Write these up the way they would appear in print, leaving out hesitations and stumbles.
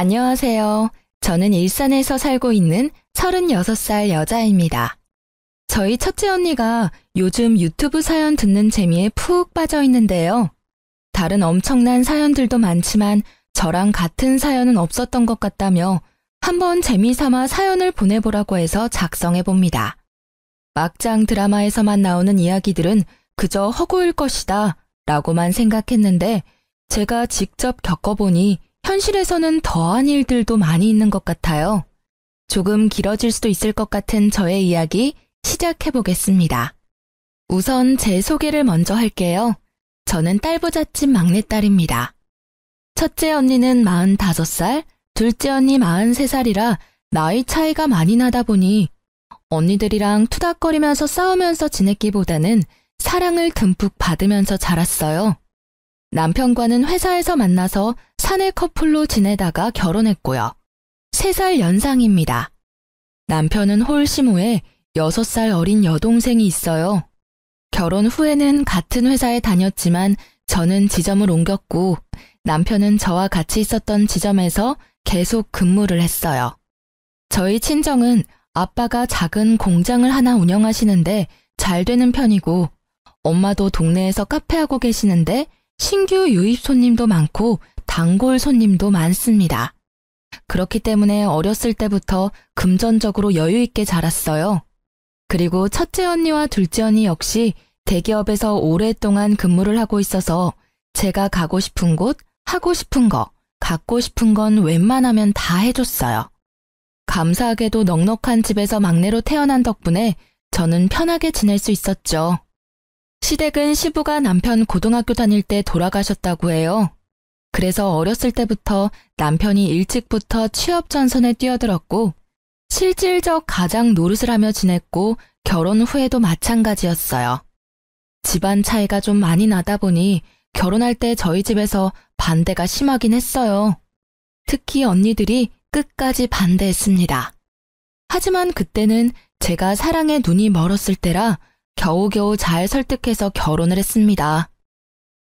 안녕하세요. 저는 일산에서 살고 있는 36살 여자입니다. 저희 첫째 언니가 요즘 유튜브 사연 듣는 재미에 푹 빠져 있는데요. 다른 엄청난 사연들도 많지만 저랑 같은 사연은 없었던 것 같다며 한번 재미삼아 사연을 보내보라고 해서 작성해봅니다. 막장 드라마에서만 나오는 이야기들은 그저 허구일 것이다 라고만 생각했는데 제가 직접 겪어보니 현실에서는 더한 일들도 많이 있는 것 같아요. 조금 길어질 수도 있을 것 같은 저의 이야기 시작해보겠습니다. 우선 제 소개를 먼저 할게요. 저는 딸부잣집 막내딸입니다. 첫째 언니는 45살, 둘째 언니 43살이라 나이 차이가 많이 나다 보니 언니들이랑 투닥거리면서 싸우면서 지냈기보다는 사랑을 듬뿍 받으면서 자랐어요. 남편과는 회사에서 만나서 사내 커플로 지내다가 결혼했고요. 3살 연상입니다. 남편은 홀씨 후에 6살 어린 여동생이 있어요. 결혼 후에는 같은 회사에 다녔지만 저는 지점을 옮겼고 남편은 저와 같이 있었던 지점에서 계속 근무를 했어요. 저희 친정은 아빠가 작은 공장을 하나 운영하시는데 잘 되는 편이고 엄마도 동네에서 카페하고 계시는데 신규 유입 손님도 많고 단골 손님도 많습니다. 그렇기 때문에 어렸을 때부터 금전적으로 여유 있게 자랐어요. 그리고 첫째 언니와 둘째 언니 역시 대기업에서 오랫동안 근무를 하고 있어서 제가 가고 싶은 곳, 하고 싶은 거, 갖고 싶은 건 웬만하면 다 해줬어요. 감사하게도 넉넉한 집에서 막내로 태어난 덕분에 저는 편하게 지낼 수 있었죠. 시댁은 시부가 남편 고등학교 다닐 때 돌아가셨다고 해요. 그래서 어렸을 때부터 남편이 일찍부터 취업 전선에 뛰어들었고 실질적 가장 노릇을 하며 지냈고 결혼 후에도 마찬가지였어요. 집안 차이가 좀 많이 나다 보니 결혼할 때 저희 집에서 반대가 심하긴 했어요. 특히 언니들이 끝까지 반대했습니다. 하지만 그때는 제가 사랑에 눈이 멀었을 때라 겨우겨우 잘 설득해서 결혼을 했습니다.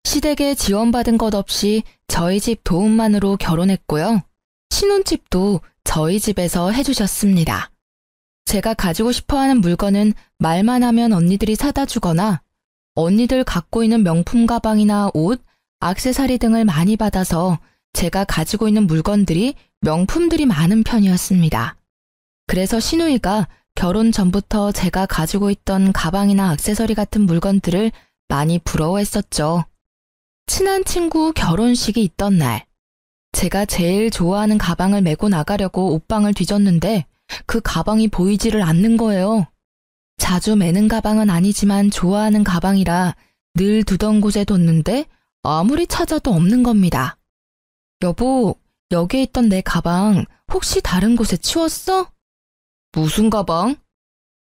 시댁에 지원받은 것 없이 저희 집 도움만으로 결혼했고요. 신혼집도 저희 집에서 해주셨습니다. 제가 가지고 싶어하는 물건은 말만 하면 언니들이 사다 주거나 언니들 갖고 있는 명품 가방이나 옷, 액세서리 등을 많이 받아서 제가 가지고 있는 물건들이 명품들이 많은 편이었습니다. 그래서 신우이가 결혼 전부터 제가 가지고 있던 가방이나 액세서리 같은 물건들을 많이 부러워했었죠. 친한 친구 결혼식이 있던 날, 제가 제일 좋아하는 가방을 메고 나가려고 옷방을 뒤졌는데 그 가방이 보이지를 않는 거예요. 자주 매는 가방은 아니지만 좋아하는 가방이라 늘 두던 곳에 뒀는데 아무리 찾아도 없는 겁니다. 여보, 여기에 있던 내 가방 혹시 다른 곳에 치웠어? 무슨 가방?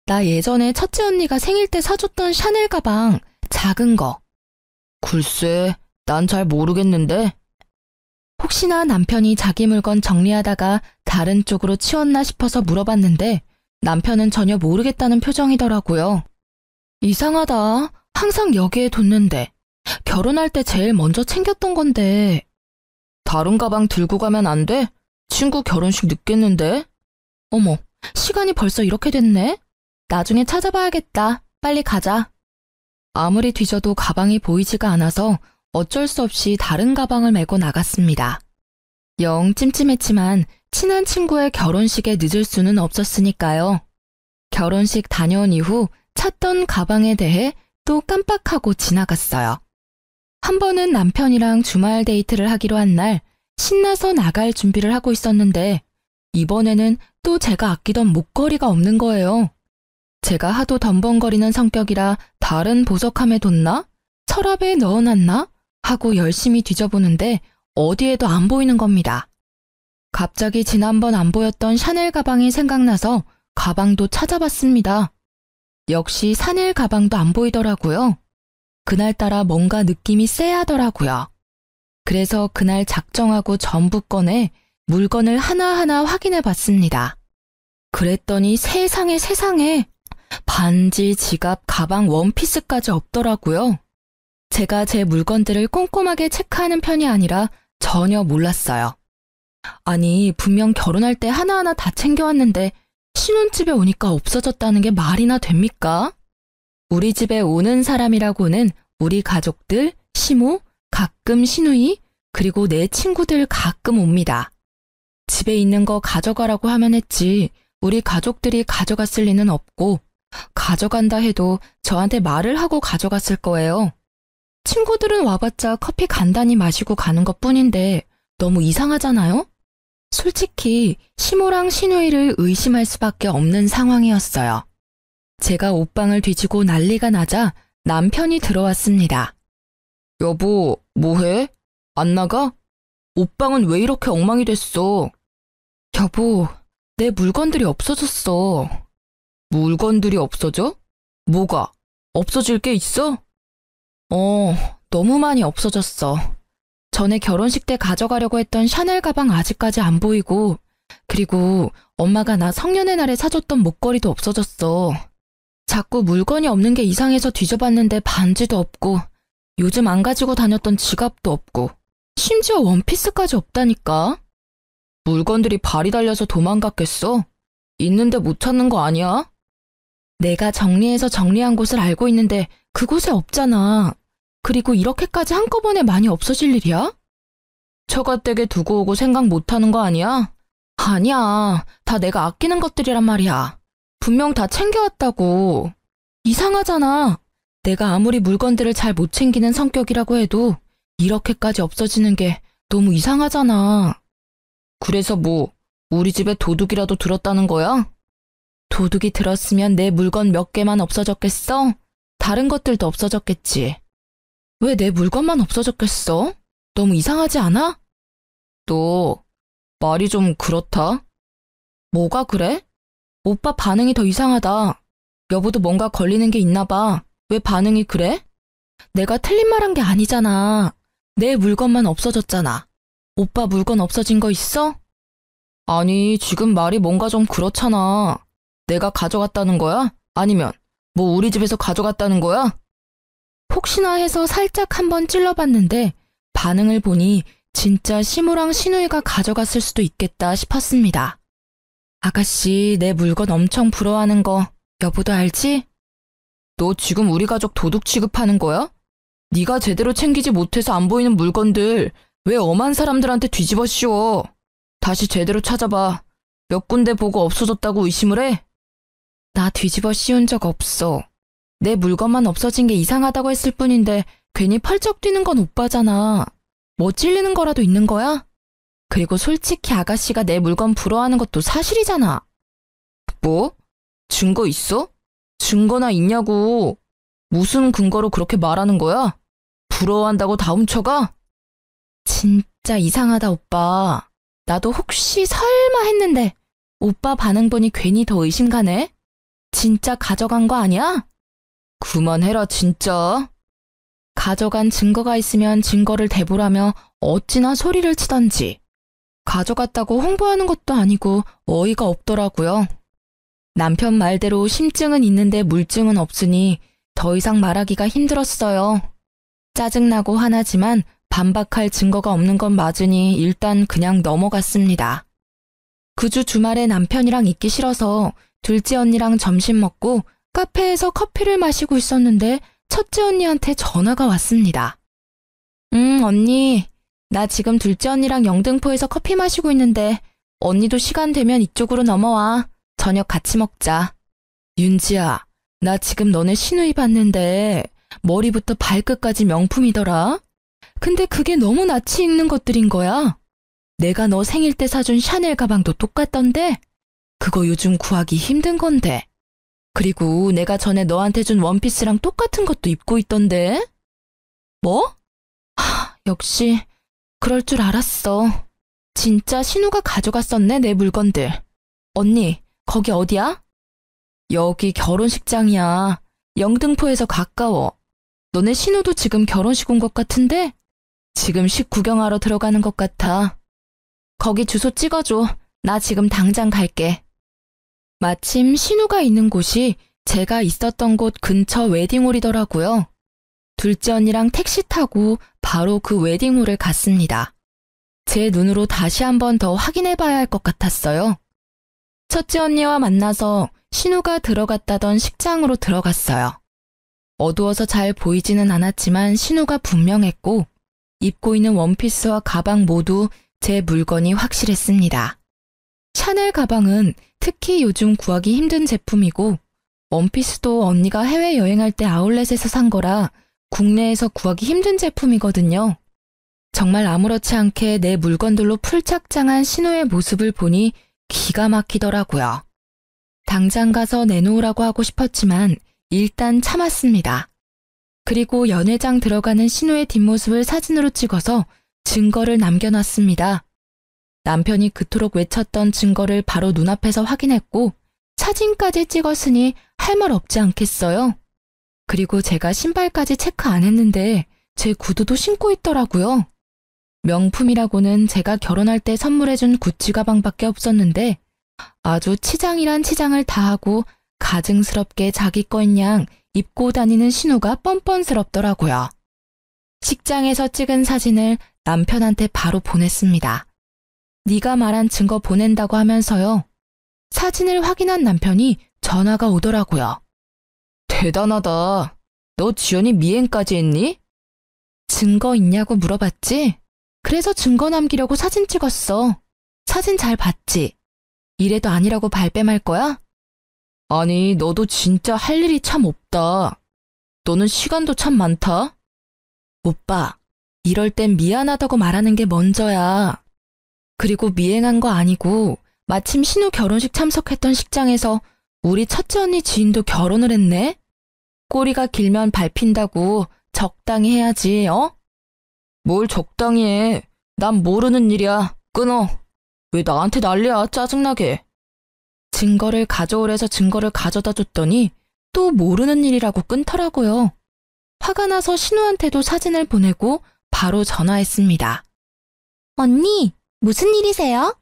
나 예전에 첫째 언니가 생일 때 사줬던 샤넬 가방, 작은 거. 글쎄, 난 잘 모르겠는데. 혹시나 남편이 자기 물건 정리하다가 다른 쪽으로 치웠나 싶어서 물어봤는데 남편은 전혀 모르겠다는 표정이더라고요. 이상하다. 항상 여기에 뒀는데. 결혼할 때 제일 먼저 챙겼던 건데. 다른 가방 들고 가면 안 돼? 친구 결혼식 늦겠는데? 어머, 시간이 벌써 이렇게 됐네? 나중에 찾아봐야겠다. 빨리 가자. 아무리 뒤져도 가방이 보이지가 않아서 어쩔 수 없이 다른 가방을 메고 나갔습니다. 영 찜찜했지만 친한 친구의 결혼식에 늦을 수는 없었으니까요. 결혼식 다녀온 이후 찾던 가방에 대해 또 깜빡하고 지나갔어요. 한 번은 남편이랑 주말 데이트를 하기로 한 날 신나서 나갈 준비를 하고 있었는데 이번에는 또 제가 아끼던 목걸이가 없는 거예요. 제가 하도 덤벙거리는 성격이라 다른 보석함에 뒀나? 서랍에 넣어놨나? 하고 열심히 뒤져보는데 어디에도 안 보이는 겁니다. 갑자기 지난번 안 보였던 샤넬 가방이 생각나서 가방도 찾아봤습니다. 역시 샤넬 가방도 안 보이더라고요. 그날따라 뭔가 느낌이 쎄하더라고요. 그래서 그날 작정하고 전부 꺼내 물건을 하나하나 확인해 봤습니다. 그랬더니 세상에 반지, 지갑, 가방, 원피스까지 없더라고요. 제가 제 물건들을 꼼꼼하게 체크하는 편이 아니라 전혀 몰랐어요. 아니, 분명 결혼할 때 하나하나 다 챙겨왔는데 신혼집에 오니까 없어졌다는 게 말이나 됩니까? 우리 집에 오는 사람이라고는 우리 가족들, 시모, 가끔 시누이, 그리고 내 친구들 가끔 옵니다. 집에 있는 거 가져가라고 하면 했지 우리 가족들이 가져갔을 리는 없고 가져간다 해도 저한테 말을 하고 가져갔을 거예요. 친구들은 와봤자 커피 간단히 마시고 가는 것뿐인데 너무 이상하잖아요? 솔직히 시모랑 시누이를 의심할 수밖에 없는 상황이었어요. 제가 옷방을 뒤지고 난리가 나자 남편이 들어왔습니다. 여보, 뭐해? 안 나가? 옷방은 왜 이렇게 엉망이 됐어? 여보, 내 물건들이 없어졌어. 물건들이 없어져? 뭐가? 없어질 게 있어? 너무 많이 없어졌어. 전에 결혼식 때 가져가려고 했던 샤넬 가방 아직까지 안 보이고, 그리고 엄마가 나 성년의 날에 사줬던 목걸이도 없어졌어. 자꾸 물건이 없는 게 이상해서 뒤져봤는데 반지도 없고, 요즘 안 가지고 다녔던 지갑도 없고, 심지어 원피스까지 없다니까. 물건들이 발이 달려서 도망갔겠어? 있는데 못 찾는 거 아니야? 내가 정리해서 정리한 곳을 알고 있는데 그곳에 없잖아. 그리고 이렇게까지 한꺼번에 많이 없어질 일이야? 처가댁에 두고 오고 생각 못하는 거 아니야? 아니야. 다 내가 아끼는 것들이란 말이야. 분명 다 챙겨왔다고. 이상하잖아. 내가 아무리 물건들을 잘 못 챙기는 성격이라고 해도 이렇게까지 없어지는 게 너무 이상하잖아. 그래서 뭐, 우리 집에 도둑이라도 들었다는 거야? 도둑이 들었으면 내 물건 몇 개만 없어졌겠어? 다른 것들도 없어졌겠지. 왜 내 물건만 없어졌겠어? 너무 이상하지 않아? 너 말이 좀 그렇다. 뭐가 그래? 오빠 반응이 더 이상하다. 여보도 뭔가 걸리는 게 있나 봐. 왜 반응이 그래? 내가 틀린 말 한 게 아니잖아. 내 물건만 없어졌잖아. 오빠 물건 없어진 거 있어? 아니, 지금 말이 뭔가 좀 그렇잖아. 내가 가져갔다는 거야? 아니면 뭐 우리 집에서 가져갔다는 거야? 혹시나 해서 살짝 한번 찔러봤는데 반응을 보니 진짜 시모랑 시누이가 가져갔을 수도 있겠다 싶었습니다. 아가씨, 내 물건 엄청 부러워하는 거 여보도 알지? 너 지금 우리 가족 도둑 취급하는 거야? 네가 제대로 챙기지 못해서 안 보이는 물건들 왜 엄한 사람들한테 뒤집어 씌워? 다시 제대로 찾아봐. 몇 군데 보고 없어졌다고 의심을 해? 나 뒤집어 씌운 적 없어. 내 물건만 없어진 게 이상하다고 했을 뿐인데 괜히 펄쩍 뛰는 건 오빠잖아. 뭐 찔리는 거라도 있는 거야? 그리고 솔직히 아가씨가 내 물건 부러워하는 것도 사실이잖아. 뭐? 증거 있어? 증거나 있냐고. 무슨 근거로 그렇게 말하는 거야? 부러워한다고 다 훔쳐가? 진짜 이상하다, 오빠. 나도 혹시 설마 했는데 오빠 반응 보니 괜히 더 의심 가네? 진짜 가져간 거 아니야? 그만해라, 진짜. 가져간 증거가 있으면 증거를 대보라며 어찌나 소리를 치던지. 가져갔다고 홍보하는 것도 아니고 어이가 없더라고요. 남편 말대로 심증은 있는데 물증은 없으니 더 이상 말하기가 힘들었어요. 짜증나고 화나지만 반박할 증거가 없는 건 맞으니 일단 그냥 넘어갔습니다. 그 주 주말에 남편이랑 있기 싫어서 둘째 언니랑 점심 먹고 카페에서 커피를 마시고 있었는데 첫째 언니한테 전화가 왔습니다. 언니, 나 지금 둘째 언니랑 영등포에서 커피 마시고 있는데 언니도 시간 되면 이쪽으로 넘어와. 저녁 같이 먹자. 윤지야, 나 지금 너네 시누이 봤는데 머리부터 발끝까지 명품이더라. 근데 그게 너무 낯이 익는 것들인 거야. 내가 너 생일 때 사준 샤넬 가방도 똑같던데? 그거 요즘 구하기 힘든 건데. 그리고 내가 전에 너한테 준 원피스랑 똑같은 것도 입고 있던데? 뭐? 역시 그럴 줄 알았어. 진짜 신우가 가져갔었네, 내 물건들. 언니, 거기 어디야? 여기 결혼식장이야. 영등포에서 가까워. 너네 신우도 지금 결혼식 온 것 같은데? 지금 식 구경하러 들어가는 것 같아. 거기 주소 찍어줘. 나 지금 당장 갈게. 마침 신우가 있는 곳이 제가 있었던 곳 근처 웨딩홀이더라고요. 둘째 언니랑 택시 타고 바로 그 웨딩홀을 갔습니다. 제 눈으로 다시 한 번 더 확인해 봐야 할 것 같았어요. 첫째 언니와 만나서 신우가 들어갔다던 식장으로 들어갔어요. 어두워서 잘 보이지는 않았지만 신우가 분명했고 입고 있는 원피스와 가방 모두 제 물건이 확실했습니다. 샤넬 가방은 특히 요즘 구하기 힘든 제품이고 원피스도 언니가 해외여행할 때 아울렛에서 산 거라 국내에서 구하기 힘든 제품이거든요. 정말 아무렇지 않게 내 물건들로 풀착장한 신우의 모습을 보니 기가 막히더라고요. 당장 가서 내놓으라고 하고 싶었지만 일단 참았습니다. 그리고 연회장 들어가는 신우의 뒷모습을 사진으로 찍어서 증거를 남겨놨습니다. 남편이 그토록 외쳤던 증거를 바로 눈앞에서 확인했고 사진까지 찍었으니 할 말 없지 않겠어요? 그리고 제가 신발까지 체크 안 했는데 제 구두도 신고 있더라고요. 명품이라고는 제가 결혼할 때 선물해준 구찌 가방밖에 없었는데 아주 치장이란 치장을 다하고 가증스럽게 자기 거인 양 입고 다니는 신우가 뻔뻔스럽더라고요. 식장에서 찍은 사진을 남편한테 바로 보냈습니다. 네가 말한 증거 보낸다고 하면서요. 사진을 확인한 남편이 전화가 오더라고요. 대단하다. 너 지연이 미행까지 했니? 증거 있냐고 물어봤지? 그래서 증거 남기려고 사진 찍었어. 사진 잘 봤지? 이래도 아니라고 발뺌할 거야? 아니, 너도 진짜 할 일이 참 없다. 너는 시간도 참 많다. 오빠, 이럴 땐 미안하다고 말하는 게 먼저야. 그리고 미행한 거 아니고 마침 신우 결혼식 참석했던 식장에서 우리 첫째 언니 지인도 결혼을 했네? 꼬리가 길면 밟힌다고 적당히 해야지, 어? 뭘 적당히 해. 난 모르는 일이야. 끊어. 왜 나한테 난리야, 짜증나게. 증거를 가져오래서 증거를 가져다 줬더니 또 모르는 일이라고 끊더라고요. 화가 나서 신우한테도 사진을 보내고 바로 전화했습니다. 언니, 무슨 일이세요?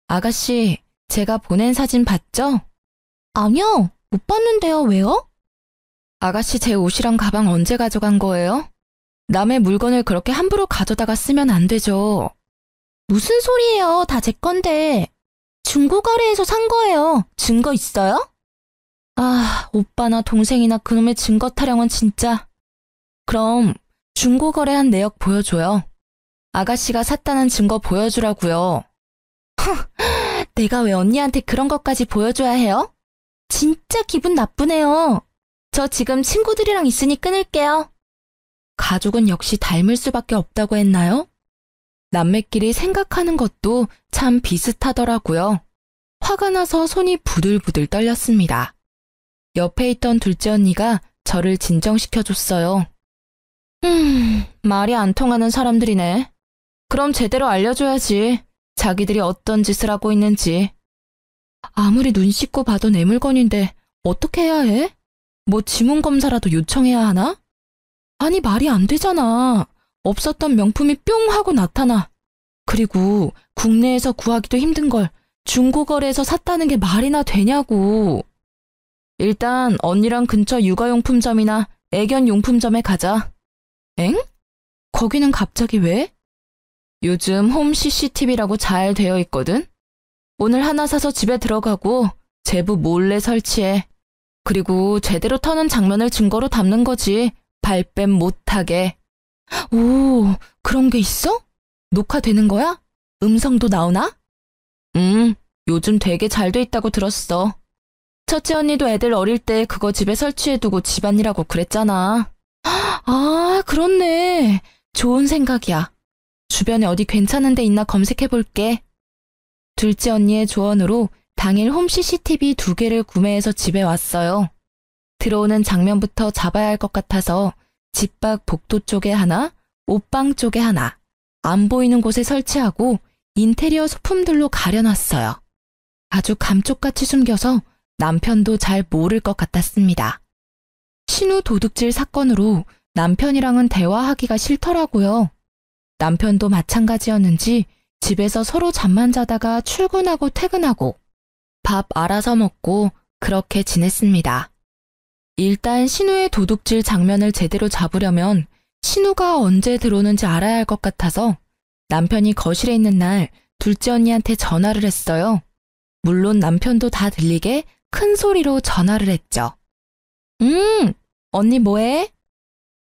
아가씨, 제가 보낸 사진 봤죠? 아니요, 못 봤는데요. 왜요? 아가씨 제 옷이랑 가방 언제 가져간 거예요? 남의 물건을 그렇게 함부로 가져다가 쓰면 안 되죠. 무슨 소리예요? 다 제 건데. 중고거래에서 산 거예요. 증거 있어요? 아, 오빠나 동생이나 그놈의 증거 타령은 진짜. 그럼 중고거래한 내역 보여줘요. 아가씨가 샀다는 증거 보여주라고요. 내가 왜 언니한테 그런 것까지 보여줘야 해요? 진짜 기분 나쁘네요. 저 지금 친구들이랑 있으니 끊을게요. 가족은 역시 닮을 수밖에 없다고 했나요? 남매끼리 생각하는 것도 참 비슷하더라고요. 화가 나서 손이 부들부들 떨렸습니다. 옆에 있던 둘째 언니가 저를 진정시켜줬어요. 말이 안 통하는 사람들이네. 그럼 제대로 알려줘야지. 자기들이 어떤 짓을 하고 있는지. 아무리 눈 씻고 봐도 내 물건인데 어떻게 해야 해? 뭐 지문검사라도 요청해야 하나? 아니, 말이 안 되잖아. 없었던 명품이 뿅 하고 나타나. 그리고 국내에서 구하기도 힘든 걸 중고거래에서 샀다는 게 말이나 되냐고. 일단 언니랑 근처 육아용품점이나 애견용품점에 가자. 엥? 거기는 갑자기 왜? 요즘 홈 CCTV라고 잘 되어 있거든? 오늘 하나 사서 집에 들어가고 제부 몰래 설치해. 그리고 제대로 터는 장면을 증거로 담는 거지. 발뺌 못하게. 오, 그런 게 있어? 녹화되는 거야? 음성도 나오나? 요즘 되게 잘 돼 있다고 들었어. 첫째 언니도 애들 어릴 때 그거 집에 설치해두고 집안이라고 그랬잖아. 아, 그렇네. 좋은 생각이야. 주변에 어디 괜찮은 데 있나 검색해볼게. 둘째 언니의 조언으로 당일 홈 CCTV 2개를 구매해서 집에 왔어요. 들어오는 장면부터 잡아야 할 것 같아서 집 밖 복도 쪽에 하나, 옷방 쪽에 하나, 안 보이는 곳에 설치하고 인테리어 소품들로 가려놨어요. 아주 감쪽같이 숨겨서 남편도 잘 모를 것 같았습니다. 신우 도둑질 사건으로 남편이랑은 대화하기가 싫더라고요. 남편도 마찬가지였는지 집에서 서로 잠만 자다가 출근하고 퇴근하고 밥 알아서 먹고 그렇게 지냈습니다. 일단 신우의 도둑질 장면을 제대로 잡으려면 신우가 언제 들어오는지 알아야 할 것 같아서 남편이 거실에 있는 날 둘째 언니한테 전화를 했어요. 물론 남편도 다 들리게 큰 소리로 전화를 했죠. 언니 뭐해?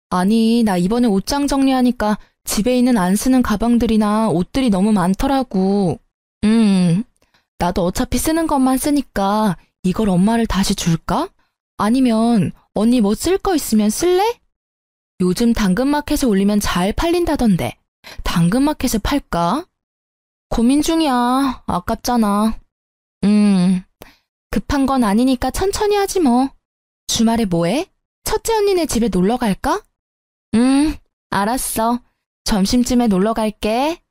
아니, 나 이번에 옷장 정리하니까 집에 있는 안 쓰는 가방들이나 옷들이 너무 많더라고. 나도 어차피 쓰는 것만 쓰니까 이걸 엄마를 다시 줄까? 아니면 언니 뭐 쓸 거 있으면 쓸래? 요즘 당근마켓에 올리면 잘 팔린다던데 당근마켓에 팔까? 고민 중이야. 아깝잖아. 급한 건 아니니까 천천히 하지 뭐. 주말에 뭐해? 첫째 언니네 집에 놀러 갈까? 알았어. 점심쯤에 놀러 갈게.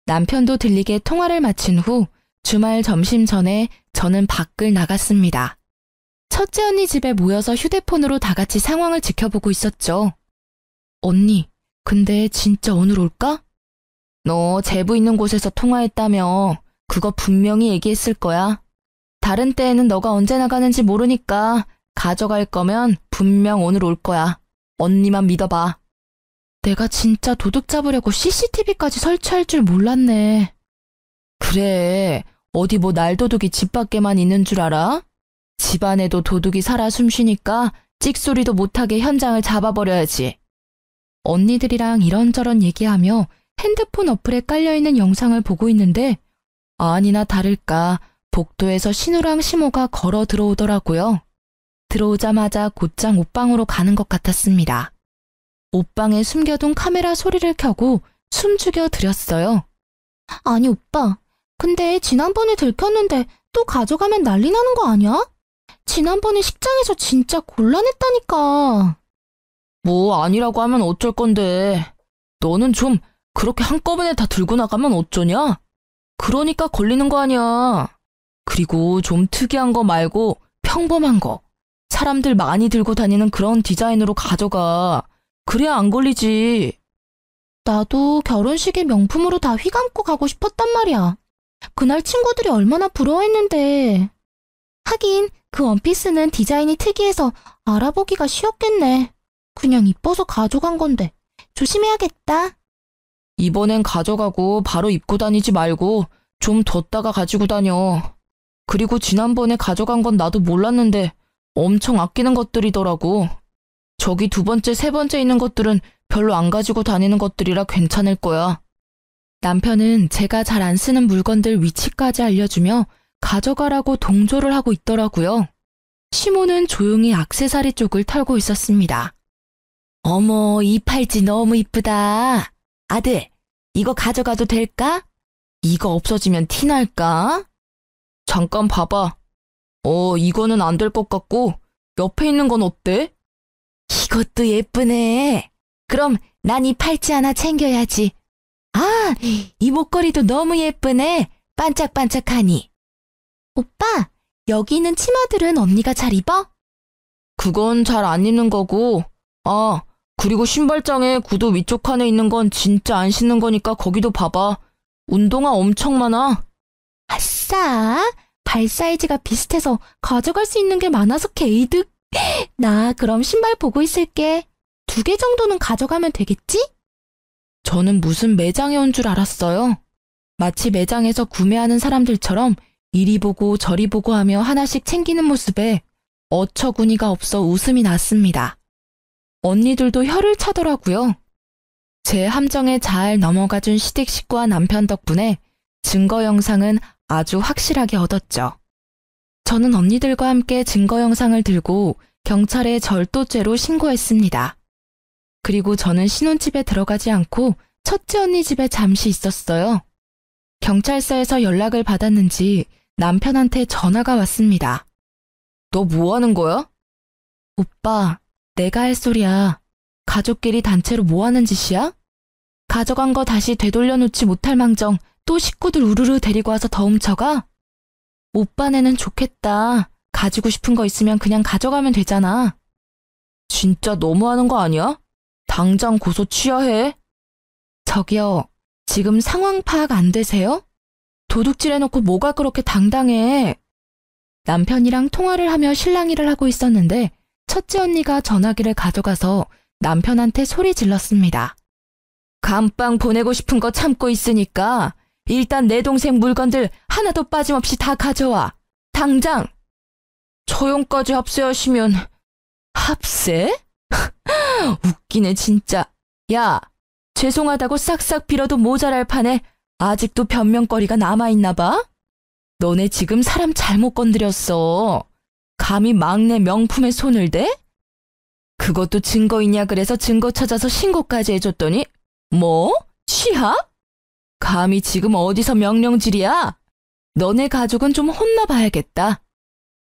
남편도 들리게 통화를 마친 후 주말 점심 전에 저는 밖을 나갔습니다. 첫째 언니 집에 모여서 휴대폰으로 다 같이 상황을 지켜보고 있었죠. 언니, 근데 진짜 오늘 올까? 너 제부 있는 곳에서 통화했다며. 그거 분명히 얘기했을 거야. 다른 때에는 너가 언제 나가는지 모르니까 가져갈 거면 분명 오늘 올 거야. 언니만 믿어봐. 내가 진짜 도둑 잡으려고 CCTV까지 설치할 줄 몰랐네. 그래, 어디 뭐 날도둑이 집 밖에만 있는 줄 알아? 집 안에도 도둑이 살아 숨쉬니까 찍소리도 못하게 현장을 잡아버려야지. 언니들이랑 이런저런 얘기하며 핸드폰 어플에 깔려있는 영상을 보고 있는데 아니나 다를까 복도에서 신우랑 시모가 걸어 들어오더라고요. 들어오자마자 곧장 옷방으로 가는 것 같았습니다. 옷방에 숨겨둔 카메라 소리를 켜고 숨죽여 드렸어요. 아니 오빠, 근데 지난번에 들켰는데 또 가져가면 난리 나는 거 아니야? 지난번에 식장에서 진짜 곤란했다니까. 뭐 아니라고 하면 어쩔 건데. 너는 좀 그렇게 한꺼번에 다 들고 나가면 어쩌냐? 그러니까 걸리는 거 아니야. 그리고 좀 특이한 거 말고 평범한 거. 사람들 많이 들고 다니는 그런 디자인으로 가져가. 그래야 안 걸리지. 나도 결혼식에 명품으로 다 휘감고 가고 싶었단 말이야. 그날 친구들이 얼마나 부러워했는데. 하긴 그 원피스는 디자인이 특이해서 알아보기가 쉬웠겠네. 그냥 이뻐서 가져간 건데 조심해야겠다. 이번엔 가져가고 바로 입고 다니지 말고 좀 뒀다가 가지고 다녀. 그리고 지난번에 가져간 건 나도 몰랐는데 엄청 아끼는 것들이더라고. 저기 두 번째, 세 번째 있는 것들은 별로 안 가지고 다니는 것들이라 괜찮을 거야. 남편은 제가 잘 안 쓰는 물건들 위치까지 알려주며 가져가라고 동조를 하고 있더라고요. 시모는 조용히 액세서리 쪽을 털고 있었습니다. 어머, 이 팔찌 너무 이쁘다. 아들, 이거 가져가도 될까? 이거 없어지면 티 날까? 잠깐 봐봐. 이거는 안 될 것 같고 옆에 있는 건 어때? 이것도 예쁘네. 그럼 난 이 팔찌 하나 챙겨야지. 아, 이 목걸이도 너무 예쁘네. 반짝반짝하니. 오빠, 여기 있는 치마들은 언니가 잘 입어? 그건 잘 안 입는 거고. 그리고 신발장에 구두 위쪽 칸에 있는 건 진짜 안 신는 거니까 거기도 봐봐. 운동화 엄청 많아. 아싸, 발 사이즈가 비슷해서 가져갈 수 있는 게 많아서 개이득. 나 그럼 신발 보고 있을게. 2개 정도는 가져가면 되겠지? 저는 무슨 매장에 온 줄 알았어요. 마치 매장에서 구매하는 사람들처럼 이리 보고 저리 보고 하며 하나씩 챙기는 모습에 어처구니가 없어 웃음이 났습니다. 언니들도 혀를 차더라고요. 제 함정에 잘 넘어가준 시댁 식구와 남편 덕분에 증거 영상은 아주 확실하게 얻었죠. 저는 언니들과 함께 증거 영상을 들고 경찰에 절도죄로 신고했습니다. 그리고 저는 신혼집에 들어가지 않고 첫째 언니 집에 잠시 있었어요. 경찰서에서 연락을 받았는지 남편한테 전화가 왔습니다. 너 뭐 하는 거야? 오빠, 내가 할 소리야. 가족끼리 단체로 뭐 하는 짓이야? 가져간 거 다시 되돌려놓지 못할 망정 또 식구들 우르르 데리고 와서 더 훔쳐가? 오빠네는 좋겠다. 가지고 싶은 거 있으면 그냥 가져가면 되잖아. 진짜 너무하는 거 아니야? 당장 고소 취하해. 저기요, 지금 상황 파악 안 되세요? 도둑질 해놓고 뭐가 그렇게 당당해. 남편이랑 통화를 하며 실랑이를 하고 있었는데 첫째 언니가 전화기를 가져가서 남편한테 소리 질렀습니다. 감빵 보내고 싶은 거 참고 있으니까 일단 내 동생 물건들 하나도 빠짐없이 다 가져와. 당장! 처용까지 합세하시면... 합세? 웃기네 진짜. 야, 죄송하다고 싹싹 빌어도 모자랄 판에 아직도 변명거리가 남아있나 봐? 너네 지금 사람 잘못 건드렸어. 감히 막내 명품에 손을 대? 그것도 증거 있냐 그래서 증거 찾아서 신고까지 해줬더니 뭐? 취합? 감히 지금 어디서 명령질이야? 너네 가족은 좀 혼나봐야겠다.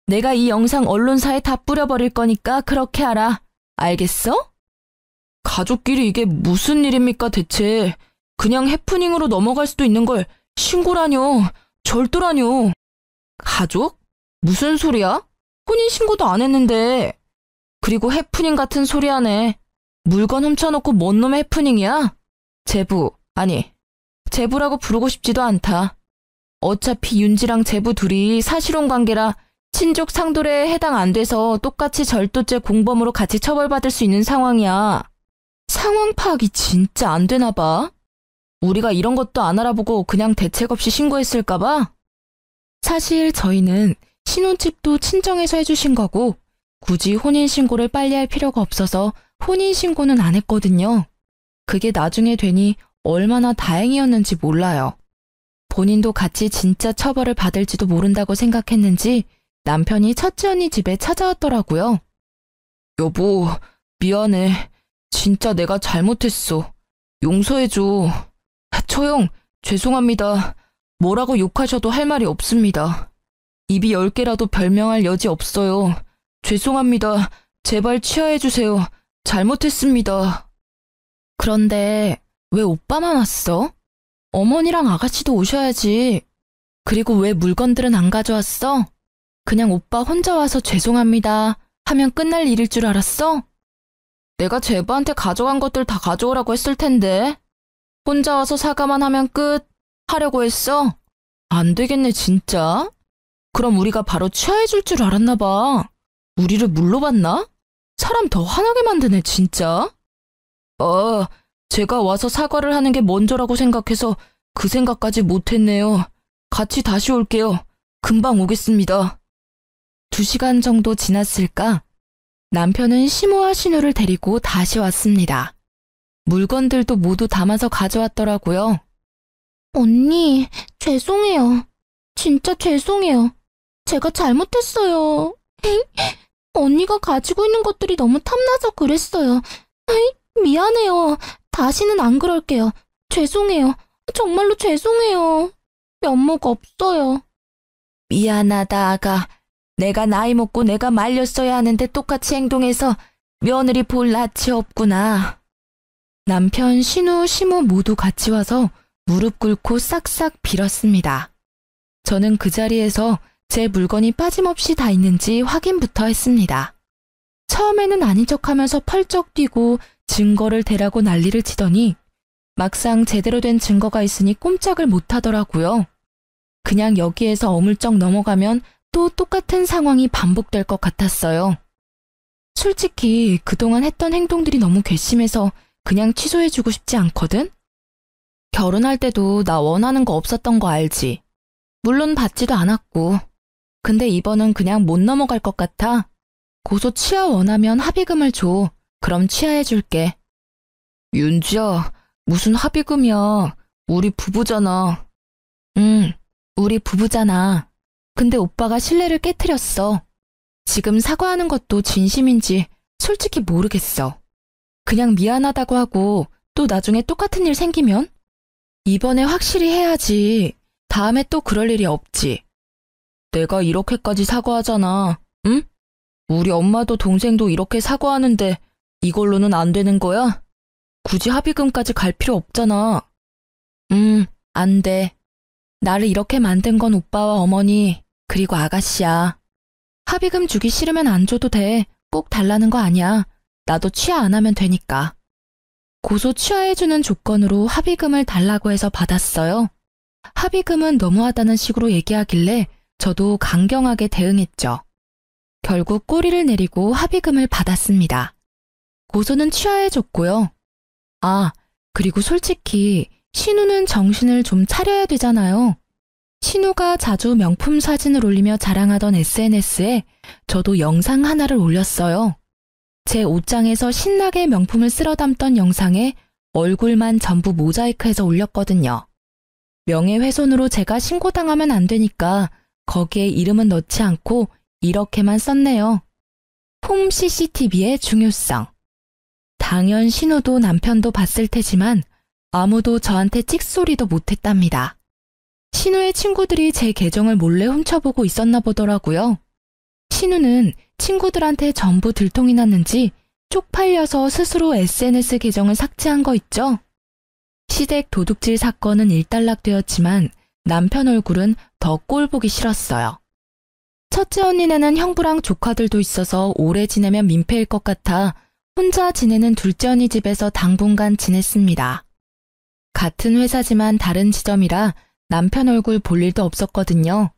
내가 이 영상 언론사에 다 뿌려버릴 거니까 그렇게 하라. 알겠어? 가족끼리 이게 무슨 일입니까 대체. 그냥 해프닝으로 넘어갈 수도 있는 걸 신고라뇨. 절도라뇨. 가족? 무슨 소리야? 혼인신고도 안 했는데. 그리고 해프닝 같은 소리 하네. 물건 훔쳐놓고 뭔 놈의 해프닝이야? 제부, 아니, 제부라고 부르고 싶지도 않다. 어차피 윤지랑 제부 둘이 사실혼 관계라 친족 상돌에 해당 안 돼서 똑같이 절도죄 공범으로 같이 처벌받을 수 있는 상황이야. 상황 파악이 진짜 안 되나 봐. 우리가 이런 것도 안 알아보고 그냥 대책 없이 신고했을까 봐? 사실 저희는 신혼집도 친정에서 해주신 거고 굳이 혼인신고를 빨리 할 필요가 없어서 혼인신고는 안 했거든요. 그게 나중에 되니 얼마나 다행이었는지 몰라요. 본인도 같이 진짜 처벌을 받을지도 모른다고 생각했는지 남편이 첫째 언니 집에 찾아왔더라고요. 여보, 미안해. 진짜 내가 잘못했어. 용서해줘. 처형, 죄송합니다. 뭐라고 욕하셔도 할 말이 없습니다. 입이 10개라도 별명할 여지 없어요. 죄송합니다. 제발 치하해주세요. 잘못했습니다. 그런데 왜 오빠만 왔어? 어머니랑 아가씨도 오셔야지. 그리고 왜 물건들은 안 가져왔어? 그냥 오빠 혼자 와서 죄송합니다 하면 끝날 일일 줄 알았어? 내가 제부한테 가져간 것들 다 가져오라고 했을 텐데. 혼자 와서 사과만 하면 끝 하려고 했어? 안 되겠네 진짜. 그럼 우리가 바로 취하해줄 줄 알았나 봐. 우리를 물로 봤나? 사람 더 화나게 만드네 진짜. 제가 와서 사과를 하는 게 먼저라고 생각해서 그 생각까지 못했네요. 같이 다시 올게요. 금방 오겠습니다. 2시간 정도 지났을까? 남편은 시모와 신우를 데리고 다시 왔습니다. 물건들도 모두 담아서 가져왔더라고요. 언니, 죄송해요. 진짜 죄송해요. 제가 잘못했어요. 언니가 가지고 있는 것들이 너무 탐나서 그랬어요. 미안해요. 다시는 안 그럴게요. 죄송해요. 정말로 죄송해요. 면목 없어요. 미안하다 아가. 내가 나이 먹고 내가 말렸어야 하는데 똑같이 행동해서 며느리 볼 낯이 없구나. 남편, 신우, 시모 모두 같이 와서 무릎 꿇고 싹싹 빌었습니다. 저는 그 자리에서 제 물건이 빠짐없이 다 있는지 확인부터 했습니다. 처음에는 아닌 척하면서 펄쩍 뛰고 증거를 대라고 난리를 치더니 막상 제대로 된 증거가 있으니 꼼짝을 못하더라고요. 그냥 여기에서 어물쩍 넘어가면 또 똑같은 상황이 반복될 것 같았어요. 솔직히 그동안 했던 행동들이 너무 괘씸해서 그냥 취소해주고 싶지 않거든? 결혼할 때도 나 원하는 거 없었던 거 알지? 물론 받지도 않았고. 근데 이번은 그냥 못 넘어갈 것 같아. 고소 취하 원하면 합의금을 줘. 그럼 취하해줄게. 윤지야, 무슨 합의금이야. 우리 부부잖아. 응, 우리 부부잖아. 근데 오빠가 신뢰를 깨트렸어. 지금 사과하는 것도 진심인지 솔직히 모르겠어. 그냥 미안하다고 하고 또 나중에 똑같은 일 생기면? 이번에 확실히 해야지. 다음에 또 그럴 일이 없지. 내가 이렇게까지 사과하잖아. 응? 우리 엄마도 동생도 이렇게 사과하는데 이걸로는 안 되는 거야? 굳이 합의금까지 갈 필요 없잖아. 안 돼. 나를 이렇게 만든 건 오빠와 어머니, 그리고 아가씨야. 합의금 주기 싫으면 안 줘도 돼. 꼭 달라는 거 아니야. 나도 취하 안 하면 되니까. 고소 취하해주는 조건으로 합의금을 달라고 해서 받았어요. 합의금은 너무하다는 식으로 얘기하길래 저도 강경하게 대응했죠. 결국 꼬리를 내리고 합의금을 받았습니다. 고소는 취하해줬고요. 아, 그리고 솔직히 신우는 정신을 좀 차려야 되잖아요. 신우가 자주 명품 사진을 올리며 자랑하던 SNS에 저도 영상 하나를 올렸어요. 제 옷장에서 신나게 명품을 쓸어 담던 영상에 얼굴만 전부 모자이크해서 올렸거든요. 명예훼손으로 제가 신고당하면 안 되니까 거기에 이름은 넣지 않고 이렇게만 썼네요. 홈 CCTV의 중요성. 당연 신우도 남편도 봤을 테지만 아무도 저한테 찍소리도 못했답니다. 신우의 친구들이 제 계정을 몰래 훔쳐보고 있었나 보더라고요. 신우는 친구들한테 전부 들통이 났는지 쪽팔려서 스스로 SNS 계정을 삭제한 거 있죠? 시댁 도둑질 사건은 일단락되었지만 남편 얼굴은 더 꼴보기 싫었어요. 첫째 언니네는 형부랑 조카들도 있어서 오래 지내면 민폐일 것 같아 혼자 지내는 둘째 언니 집에서 당분간 지냈습니다. 같은 회사지만 다른 지점이라 남편 얼굴 볼 일도 없었거든요.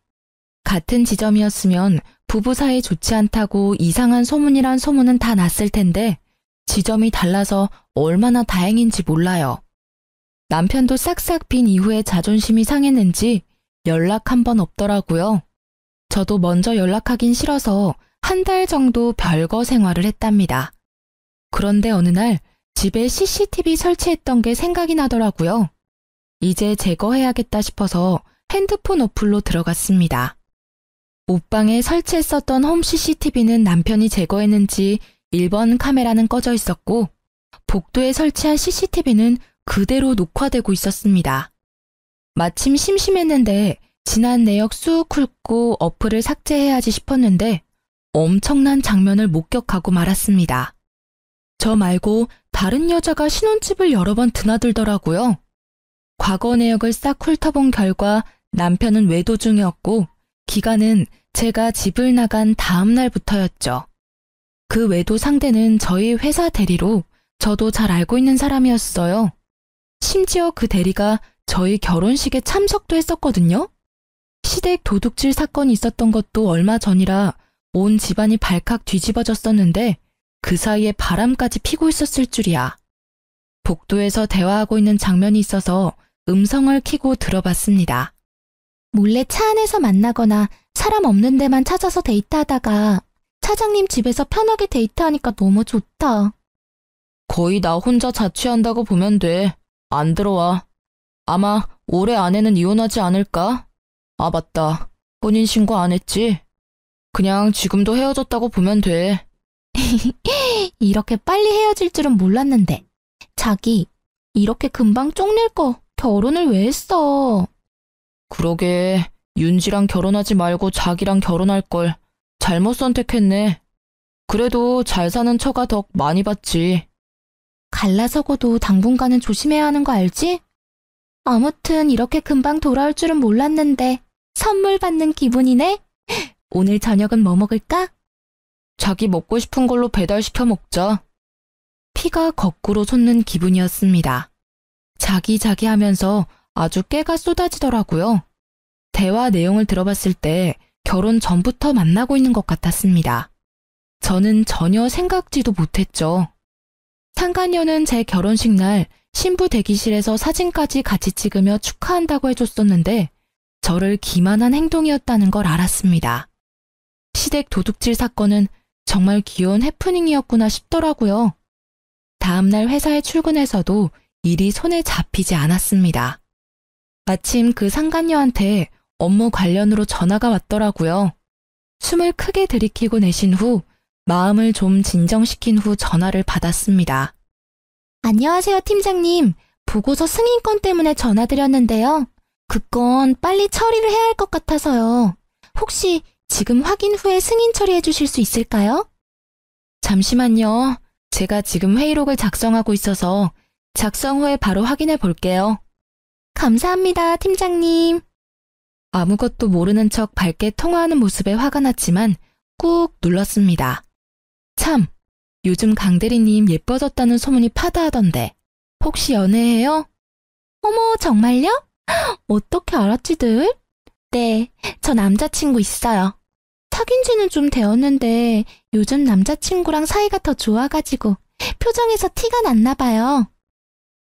같은 지점이었으면 부부 사이 좋지 않다고 이상한 소문이란 소문은 다 났을 텐데 지점이 달라서 얼마나 다행인지 몰라요. 남편도 싹싹 빈 이후에 자존심이 상했는지 연락 한 번 없더라고요. 저도 먼저 연락하긴 싫어서 한 달 정도 별거 생활을 했답니다. 그런데 어느 날 집에 CCTV 설치했던 게 생각이 나더라고요. 이제 제거해야겠다 싶어서 핸드폰 어플로 들어갔습니다. 옷방에 설치했었던 홈 CCTV는 남편이 제거했는지 1번 카메라는 꺼져 있었고 복도에 설치한 CCTV는 그대로 녹화되고 있었습니다. 마침 심심했는데 지난 내역 쑥 훑고 어플을 삭제해야지 싶었는데 엄청난 장면을 목격하고 말았습니다. 저 말고 다른 여자가 신혼집을 여러 번 드나들더라고요. 과거 내역을 싹 훑어본 결과 남편은 외도 중이었고 기간은 제가 집을 나간 다음 날부터였죠. 그 외도 상대는 저희 회사 대리로 저도 잘 알고 있는 사람이었어요. 심지어 그 대리가 저희 결혼식에 참석도 했었거든요. 시댁 도둑질 사건이 있었던 것도 얼마 전이라 온 집안이 발칵 뒤집어졌었는데 그 사이에 바람까지 피고 있었을 줄이야. 복도에서 대화하고 있는 장면이 있어서 음성을 켜고 들어봤습니다. 몰래 차 안에서 만나거나 사람 없는 데만 찾아서 데이트하다가 차장님 집에서 편하게 데이트하니까 너무 좋다. 거의 나 혼자 자취한다고 보면 돼. 안 들어와. 아마 올해 안에는 이혼하지 않을까? 아, 맞다. 혼인신고 안 했지? 그냥 지금도 헤어졌다고 보면 돼. 이렇게 빨리 헤어질 줄은 몰랐는데. 자기, 이렇게 금방 쪽낼 거 결혼을 왜 했어? 그러게, 윤지랑 결혼하지 말고 자기랑 결혼할 걸. 잘못 선택했네. 그래도 잘 사는 처가 덕 많이 봤지. 갈라서고도 당분간은 조심해야 하는 거 알지? 아무튼 이렇게 금방 돌아올 줄은 몰랐는데 선물 받는 기분이네? 오늘 저녁은 뭐 먹을까? 자기 먹고 싶은 걸로 배달시켜 먹자. 피가 거꾸로 솟는 기분이었습니다. 자기 하면서 아주 깨가 쏟아지더라고요. 대화 내용을 들어봤을 때 결혼 전부터 만나고 있는 것 같았습니다. 저는 전혀 생각지도 못했죠. 상간녀는 제 결혼식 날 신부 대기실에서 사진까지 같이 찍으며 축하한다고 해줬었는데 저를 기만한 행동이었다는 걸 알았습니다. 시댁 도둑질 사건은 정말 귀여운 해프닝이었구나 싶더라고요. 다음날 회사에 출근해서도 일이 손에 잡히지 않았습니다. 마침 그 상간녀한테 업무 관련으로 전화가 왔더라고요. 숨을 크게 들이키고 내쉰 후 마음을 좀 진정시킨 후 전화를 받았습니다. 안녕하세요, 팀장님. 보고서 승인권 때문에 전화드렸는데요. 그 건 빨리 처리를 해야 할 것 같아서요. 혹시 지금 확인 후에 승인 처리해 주실 수 있을까요? 잠시만요. 제가 지금 회의록을 작성하고 있어서 작성 후에 바로 확인해 볼게요. 감사합니다, 팀장님. 아무것도 모르는 척 밝게 통화하는 모습에 화가 났지만 꾹 눌렀습니다. 참, 요즘 강대리님 예뻐졌다는 소문이 파다하던데 혹시 연애해요? 어머, 정말요? 어떻게 알았지들? 네, 저 남자친구 있어요. 사귄 지는 좀 되었는데 요즘 남자친구랑 사이가 더 좋아가지고 표정에서 티가 났나 봐요.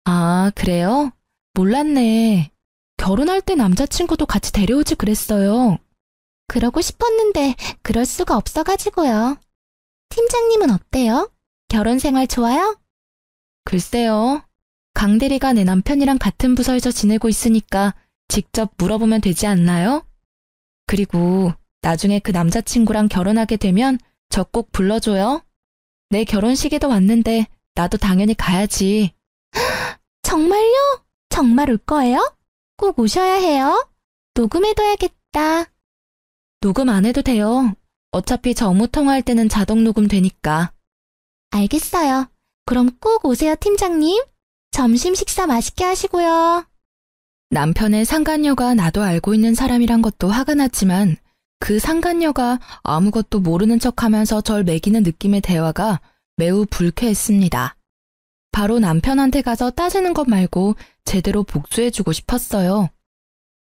아, 그래요? 몰랐네. 결혼할 때 남자친구도 같이 데려오지 그랬어요. 그러고 싶었는데 그럴 수가 없어가지고요. 팀장님은 어때요? 결혼 생활 좋아요? 글쎄요. 강대리가 내 남편이랑 같은 부서에서 지내고 있으니까 직접 물어보면 되지 않나요? 그리고 나중에 그 남자친구랑 결혼하게 되면 저 꼭 불러줘요. 내 결혼식에도 왔는데 나도 당연히 가야지. 정말요? 정말 올 거예요? 꼭 오셔야 해요. 녹음해둬야겠다. 녹음 안 해도 돼요. 어차피 저 업무 통화할 때는 자동 녹음 되니까. 알겠어요. 그럼 꼭 오세요, 팀장님. 점심 식사 맛있게 하시고요. 남편의 상간녀가 나도 알고 있는 사람이란 것도 화가 났지만 그 상간녀가 아무것도 모르는 척하면서 절 매기는 느낌의 대화가 매우 불쾌했습니다. 바로 남편한테 가서 따지는 것 말고 제대로 복수해주고 싶었어요.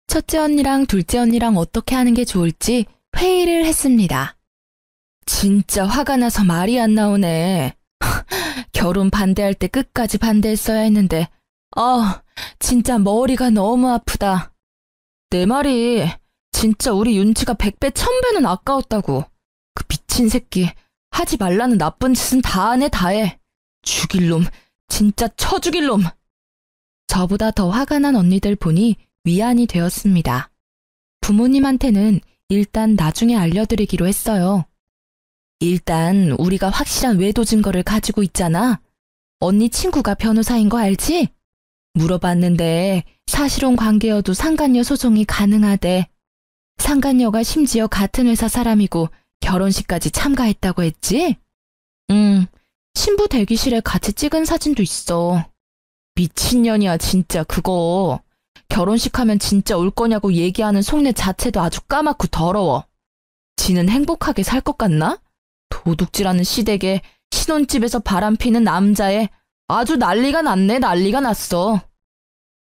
첫째 언니랑 둘째 언니랑 어떻게 하는 게 좋을지 회의를 했습니다. 진짜 화가 나서 말이 안 나오네. 결혼 반대할 때 끝까지 반대했어야 했는데 진짜 머리가 너무 아프다. 내 말이 진짜 우리 윤지가 100배 1000배는 아까웠다고. 그 미친 새끼 하지 말라는 나쁜 짓은 다 하네 다 해. 죽일 놈 진짜 쳐 죽일 놈. 저보다 더 화가 난 언니들 보니 위안이 되었습니다. 부모님한테는 일단 나중에 알려드리기로 했어요. 일단 우리가 확실한 외도 증거를 가지고 있잖아. 언니 친구가 변호사인 거 알지? 물어봤는데 사실혼 관계여도 상간녀 소송이 가능하대. 상간녀가 심지어 같은 회사 사람이고 결혼식까지 참가했다고 했지? 신부 대기실에 같이 찍은 사진도 있어. 미친년이야 진짜 그거. 결혼식 하면 진짜 올 거냐고 얘기하는 속내 자체도 아주 까맣고 더러워. 지는 행복하게 살 것 같나? 도둑질하는 시댁에 신혼집에서 바람피는 남자애 아주 난리가 났네 난리가 났어.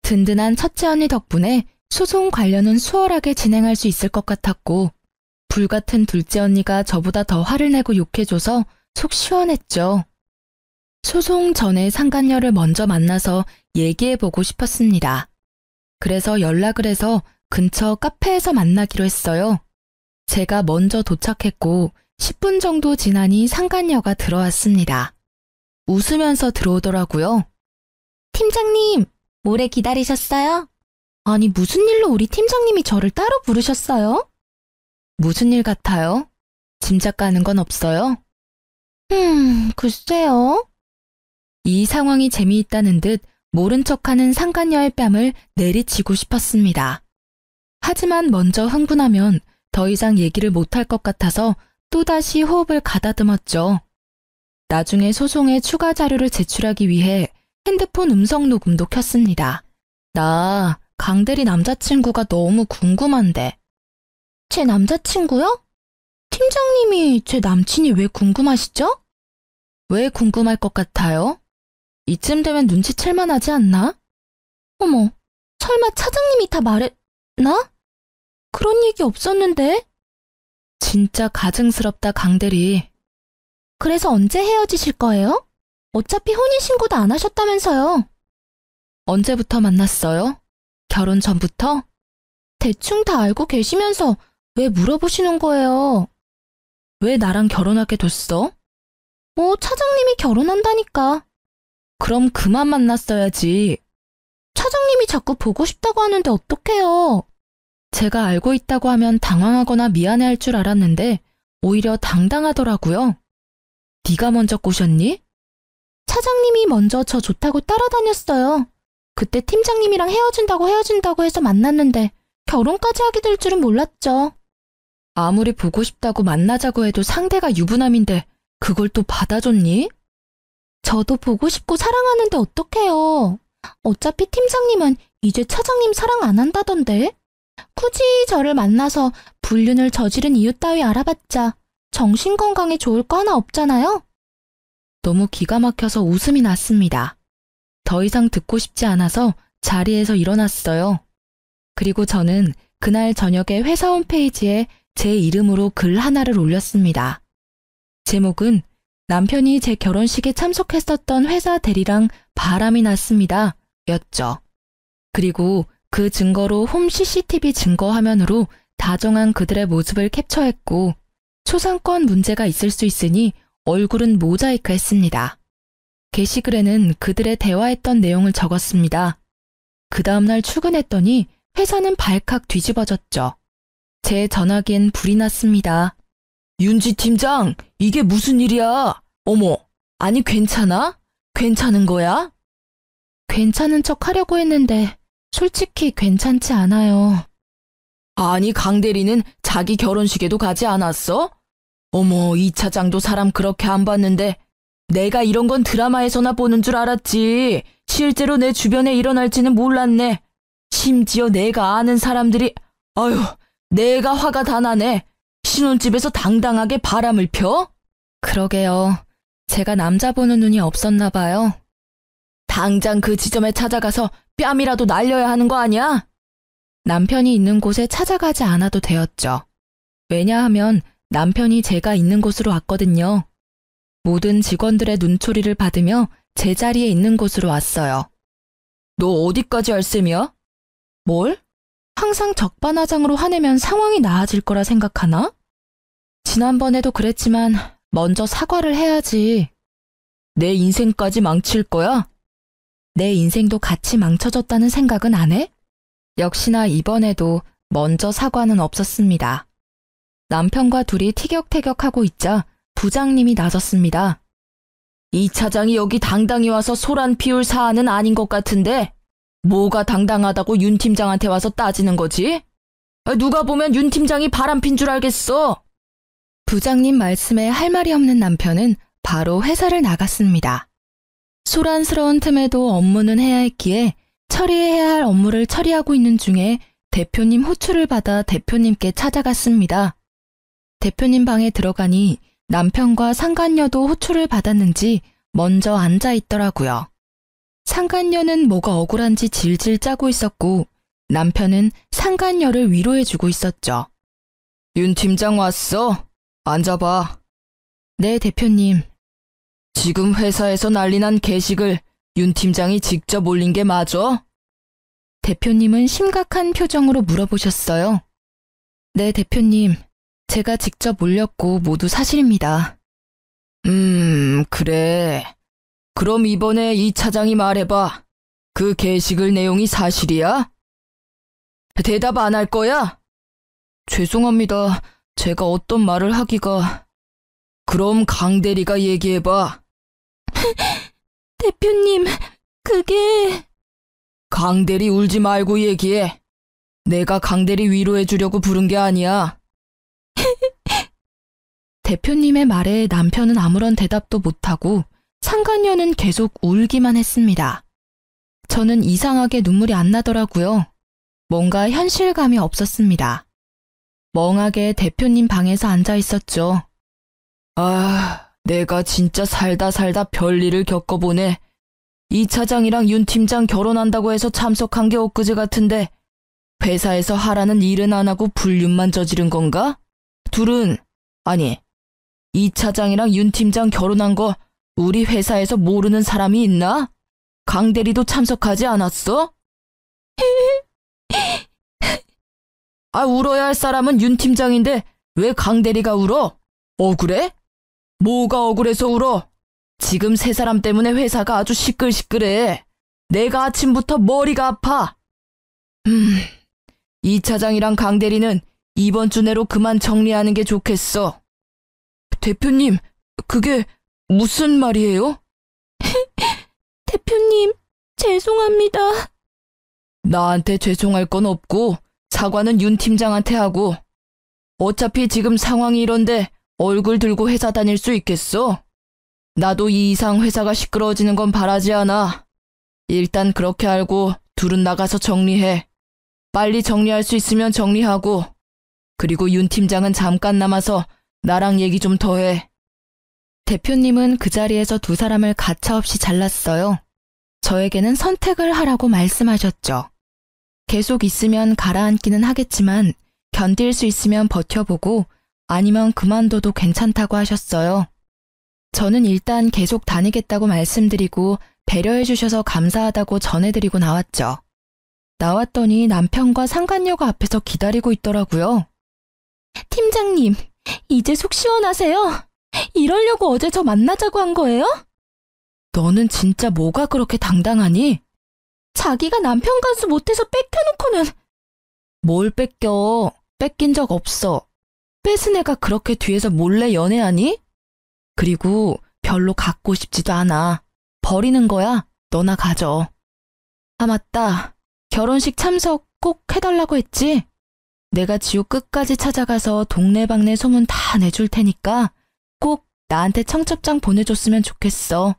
든든한 첫째 언니 덕분에 소송 관련은 수월하게 진행할 수 있을 것 같았고 불같은 둘째 언니가 저보다 더 화를 내고 욕해줘서 속 시원했죠. 소송 전에 상간녀를 먼저 만나서 얘기해보고 싶었습니다. 그래서 연락을 해서 근처 카페에서 만나기로 했어요. 제가 먼저 도착했고 10분 정도 지나니 상간녀가 들어왔습니다. 웃으면서 들어오더라고요. 팀장님, 오래 기다리셨어요? 아니, 무슨 일로 우리 팀장님이 저를 따로 부르셨어요? 무슨 일 같아요? 짐작 가는 건 없어요? 글쎄요. 이 상황이 재미있다는 듯 모른 척하는 상간녀의 뺨을 내리치고 싶었습니다. 하지만 먼저 흥분하면 더 이상 얘기를 못할 것 같아서 또다시 호흡을 가다듬었죠. 나중에 소송에 추가 자료를 제출하기 위해 핸드폰 음성 녹음도 켰습니다. 나 강대리 남자친구가 너무 궁금한데. 제 남자친구요? 팀장님이 제 남친이 왜 궁금하시죠? 왜 궁금할 것 같아요? 이쯤 되면 눈치챌만 하지 않나? 어머, 설마 차장님이 다 말했나? 그런 얘기 없었는데? 진짜 가증스럽다 강대리. 그래서 언제 헤어지실 거예요? 어차피 혼인신고도 안 하셨다면서요. 언제부터 만났어요? 결혼 전부터? 대충 다 알고 계시면서 왜 물어보시는 거예요? 왜 나랑 결혼하게 됐어? 차장님이 결혼한다니까. 그럼 그만 만났어야지. 차장님이 자꾸 보고 싶다고 하는데 어떡해요? 제가 알고 있다고 하면 당황하거나 미안해할 줄 알았는데 오히려 당당하더라고요. 네가 먼저 꼬셨니? 차장님이 먼저 저 좋다고 따라다녔어요. 그때 팀장님이랑 헤어진다고 해서 만났는데 결혼까지 하게 될 줄은 몰랐죠. 아무리 보고 싶다고 만나자고 해도 상대가 유부남인데 그걸 또 받아줬니? 저도 보고 싶고 사랑하는데 어떡해요. 어차피 팀장님은 이제 차장님 사랑 안 한다던데. 굳이 저를 만나서 불륜을 저지른 이유 따위 알아봤자 정신건강에 좋을 거 하나 없잖아요. 너무 기가 막혀서 웃음이 났습니다. 더 이상 듣고 싶지 않아서 자리에서 일어났어요. 그리고 저는 그날 저녁에 회사 홈페이지에 제 이름으로 글 하나를 올렸습니다. 제목은 남편이 제 결혼식에 참석했었던 회사 대리랑 바람이 났습니다. 였죠. 그리고 그 증거로 홈 CCTV 증거 화면으로 다정한 그들의 모습을 캡처했고 초상권 문제가 있을 수 있으니 얼굴은 모자이크 했습니다. 게시글에는 그들의 대화했던 내용을 적었습니다. 그 다음날 출근했더니 회사는 발칵 뒤집어졌죠. 제 전화기엔 불이 났습니다. 윤지 팀장, 이게 무슨 일이야? 어머, 아니 괜찮아? 괜찮은 거야? 괜찮은 척 하려고 했는데 솔직히 괜찮지 않아요. 아니 강 대리는 자기 결혼식에도 가지 않았어? 어머, 이 차장도 사람 그렇게 안 봤는데 내가 이런 건 드라마에서나 보는 줄 알았지. 실제로 내 주변에 일어날지는 몰랐네. 심지어 내가 아는 사람들이 아유, 내가 화가 다 나네. 신혼집에서 당당하게 바람을 펴? 그러게요. 제가 남자 보는 눈이 없었나 봐요. 당장 그 지점에 찾아가서 뺨이라도 날려야 하는 거 아니야? 남편이 있는 곳에 찾아가지 않아도 되었죠. 왜냐하면 남편이 제가 있는 곳으로 왔거든요. 모든 직원들의 눈초리를 받으며 제자리에 있는 곳으로 왔어요. 너 어디까지 할 셈이야? 뭘? 항상 적반하장으로 화내면 상황이 나아질 거라 생각하나? 지난번에도 그랬지만 먼저 사과를 해야지. 내 인생까지 망칠 거야? 내 인생도 같이 망쳐졌다는 생각은 안 해? 역시나 이번에도 먼저 사과는 없었습니다. 남편과 둘이 티격태격하고 있자 부장님이 나섰습니다. 이 차장이 여기 당당히 와서 소란 피울 사안은 아닌 것 같은데 뭐가 당당하다고 윤 팀장한테 와서 따지는 거지? 누가 보면 윤 팀장이 바람핀 줄 알겠어. 부장님 말씀에 할 말이 없는 남편은 바로 회사를 나갔습니다. 소란스러운 틈에도 업무는 해야 했기에 처리해야 할 업무를 처리하고 있는 중에 대표님 호출을 받아 대표님께 찾아갔습니다. 대표님 방에 들어가니 남편과 상간녀도 호출을 받았는지 먼저 앉아 있더라고요. 상간녀는 뭐가 억울한지 질질 짜고 있었고 남편은 상간녀를 위로해주고 있었죠. 윤 팀장 왔어? 앉아봐. 네, 대표님. 지금 회사에서 난리난 게시글 윤 팀장이 직접 올린 게 맞아? 대표님은 심각한 표정으로 물어보셨어요. 네, 대표님. 제가 직접 올렸고 모두 사실입니다. 그래. 그럼 이번에 이 차장이 말해봐. 그 게시글 내용이 사실이야? 대답 안 할 거야? 죄송합니다. 제가 어떤 말을 하기가... 그럼 강 대리가 얘기해봐. 대표님, 그게... 강 대리 울지 말고 얘기해. 내가 강 대리 위로해주려고 부른 게 아니야. 대표님의 말에 남편은 아무런 대답도 못하고 상간녀는 계속 울기만 했습니다. 저는 이상하게 눈물이 안 나더라고요. 뭔가 현실감이 없었습니다. 멍하게 대표님 방에서 앉아 있었죠. 아, 내가 진짜 살다 별일을 겪어보네. 이 차장이랑 윤 팀장 결혼한다고 해서 참석한 게 엊그제 같은데 회사에서 하라는 일은 안 하고 불륜만 저지른 건가? 둘은, 아니, 이 차장이랑 윤 팀장 결혼한 거 우리 회사에서 모르는 사람이 있나? 강 대리도 참석하지 않았어? 아, 울어야 할 사람은 윤 팀장인데 왜 강 대리가 울어? 억울해? 뭐가 억울해서 울어? 지금 세 사람 때문에 회사가 아주 시끌시끌해. 내가 아침부터 머리가 아파. 이 차장이랑 강 대리는 이번 주 내로 그만 정리하는 게 좋겠어. 대표님, 그게 무슨 말이에요? 대표님, 죄송합니다. 나한테 죄송할 건 없고 사과는 윤 팀장한테 하고 어차피 지금 상황이 이런데 얼굴 들고 회사 다닐 수 있겠어? 나도 이 이상 회사가 시끄러워지는 건 바라지 않아. 일단 그렇게 알고 둘은 나가서 정리해. 빨리 정리할 수 있으면 정리하고 그리고 윤 팀장은 잠깐 남아서 나랑 얘기 좀 더 해. 대표님은 그 자리에서 두 사람을 가차없이 잘랐어요. 저에게는 선택을 하라고 말씀하셨죠. 계속 있으면 가라앉기는 하겠지만 견딜 수 있으면 버텨보고 아니면 그만둬도 괜찮다고 하셨어요. 저는 일단 계속 다니겠다고 말씀드리고 배려해 주셔서 감사하다고 전해드리고 나왔죠. 나왔더니 남편과 상간녀가 앞에서 기다리고 있더라고요. 팀장님, 이제 속 시원하세요? 이러려고 어제 저 만나자고 한 거예요? 너는 진짜 뭐가 그렇게 당당하니? 자기가 남편 간수 못해서 뺏겨놓고는. 뭘 뺏겨? 뺏긴 적 없어. 뺏은 애가 그렇게 뒤에서 몰래 연애하니? 그리고 별로 갖고 싶지도 않아. 버리는 거야. 너나 가져. 아, 맞다. 결혼식 참석 꼭 해달라고 했지? 내가 지옥 끝까지 찾아가서 동네방네 소문 다 내줄 테니까 꼭 나한테 청첩장 보내줬으면 좋겠어.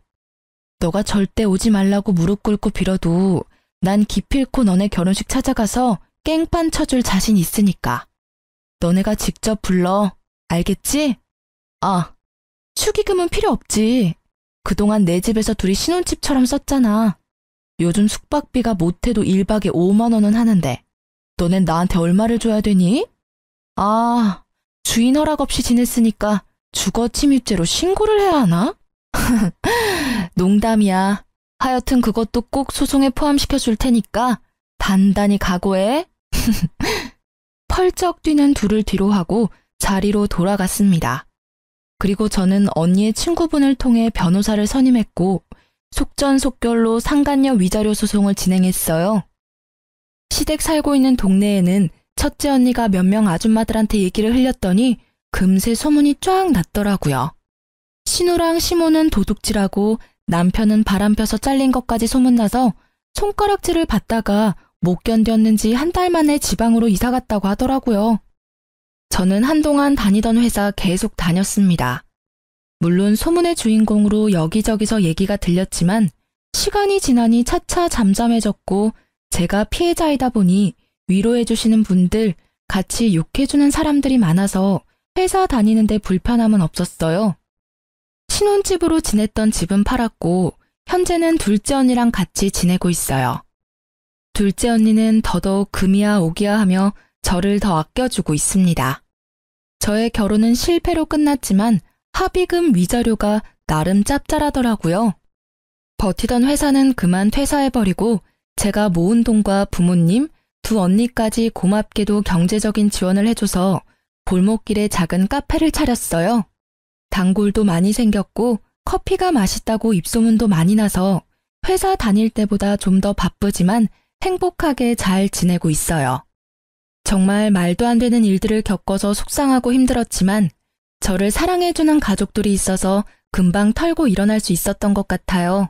너가 절대 오지 말라고 무릎 꿇고 빌어도 난 기필코 너네 결혼식 찾아가서 깽판 쳐줄 자신 있으니까. 너네가 직접 불러. 알겠지? 아, 축의금은 필요 없지. 그동안 내 집에서 둘이 신혼집처럼 썼잖아. 요즘 숙박비가 못해도 1박에 5만 원은 하는데 너넨 나한테 얼마를 줘야 되니? 아, 주인 허락 없이 지냈으니까 주거 침입죄로 신고를 해야 하나? 농담이야. 하여튼 그것도 꼭 소송에 포함시켜 줄 테니까 단단히 각오해. 펄쩍 뛰는 둘을 뒤로 하고 자리로 돌아갔습니다. 그리고 저는 언니의 친구분을 통해 변호사를 선임했고 속전속결로 상간녀 위자료 소송을 진행했어요. 시댁 살고 있는 동네에는 첫째 언니가 몇 명 아줌마들한테 얘기를 흘렸더니 금세 소문이 쫙 났더라고요. 신우랑 시모는 도둑질하고 남편은 바람 펴서 잘린 것까지 소문나서 손가락질을 받다가 못 견뎠는지 한 달 만에 지방으로 이사 갔다고 하더라고요. 저는 한동안 다니던 회사 계속 다녔습니다. 물론 소문의 주인공으로 여기저기서 얘기가 들렸지만 시간이 지나니 차차 잠잠해졌고 제가 피해자이다 보니 위로해주시는 분들, 같이 욕해주는 사람들이 많아서 회사 다니는데 불편함은 없었어요. 신혼집으로 지냈던 집은 팔았고 현재는 둘째 언니랑 같이 지내고 있어요. 둘째 언니는 더더욱 금이야 오기야 하며 저를 더 아껴주고 있습니다. 저의 결혼은 실패로 끝났지만 합의금 위자료가 나름 짭짤하더라고요. 버티던 회사는 그만 퇴사해버리고 제가 모은 돈과 부모님, 두 언니까지 고맙게도 경제적인 지원을 해줘서 골목길에 작은 카페를 차렸어요. 단골도 많이 생겼고 커피가 맛있다고 입소문도 많이 나서 회사 다닐 때보다 좀 더 바쁘지만 행복하게 잘 지내고 있어요. 정말 말도 안 되는 일들을 겪어서 속상하고 힘들었지만 저를 사랑해주는 가족들이 있어서 금방 털고 일어날 수 있었던 것 같아요.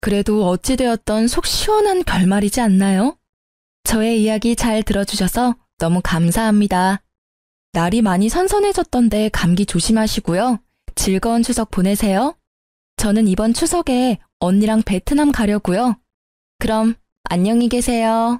그래도 어찌되었던 속 시원한 결말이지 않나요? 저의 이야기 잘 들어주셔서 너무 감사합니다. 날이 많이 선선해졌던데 감기 조심하시고요. 즐거운 추석 보내세요. 저는 이번 추석에 언니랑 베트남 가려고요. 그럼 안녕히 계세요.